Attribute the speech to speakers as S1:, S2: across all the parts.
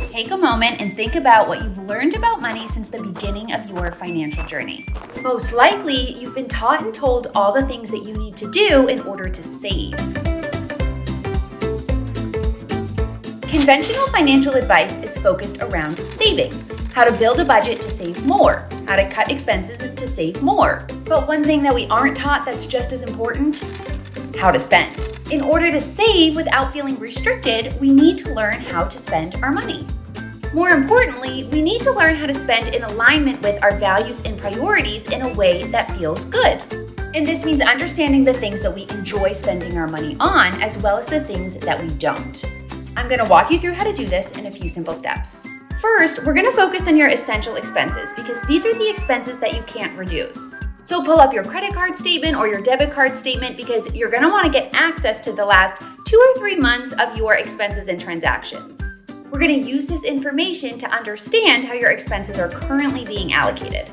S1: Take a moment and think about what you've learned about money since the beginning of your financial journey. Most likely, you've been taught and told all the things that you need to do in order to save. Conventional financial advice is focused around saving, how to build a budget to save more, how to cut expenses to save more. But one thing that we aren't taught that's just as important, how to spend. In order to save without feeling restricted, we need to learn how to spend our money. More importantly, we need to learn how to spend in alignment with our values and priorities in a way that feels good. And this means understanding the things that we enjoy spending our money on, as well as the things that we don't. I'm going to walk you through how to do this in a few simple steps. First, we're going to focus on your essential expenses because these are the expenses that you can't reduce. So pull up your credit card statement or your debit card statement because you're going to want to get access to the last 2 or 3 months of your expenses and transactions. We're going to use this information to understand how your expenses are currently being allocated.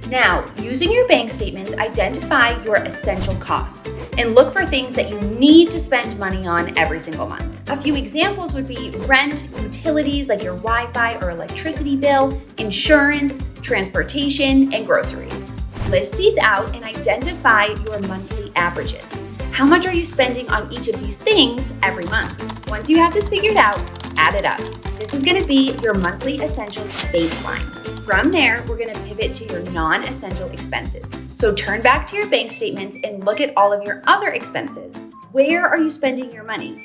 S1: Now, using your bank statements, identify your essential costs and look for things that you need to spend money on every single month. A few examples would be rent, utilities like your Wi-Fi or electricity bill, insurance, transportation, and groceries. List these out and identify your monthly averages. How much are you spending on each of these things every month? Once you have this figured out, add it up. This is going to be your monthly essentials baseline. From there, we're going to pivot to your non-essential expenses. So turn back to your bank statements and look at all of your other expenses. Where are you spending your money?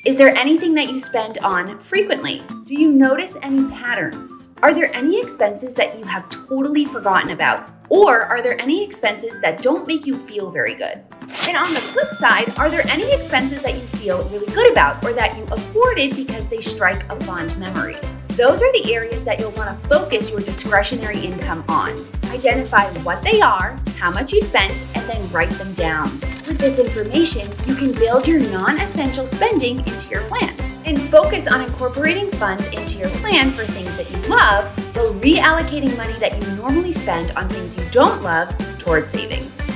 S1: Is there anything that you spend on frequently? Do you notice any patterns? Are there any expenses that you have totally forgotten about? Or are there any expenses that don't make you feel very good? And on the flip side, are there any expenses that you feel really good about or that you afforded because they strike a fond memory? Those are the areas that you'll want to focus your discretionary income on. Identify what they are, how much you spent, and then write them down. With this information, you can build your non-essential spending into your plan and focus on incorporating funds into your plan for things that you love while reallocating money that you normally spend on things you don't love towards savings.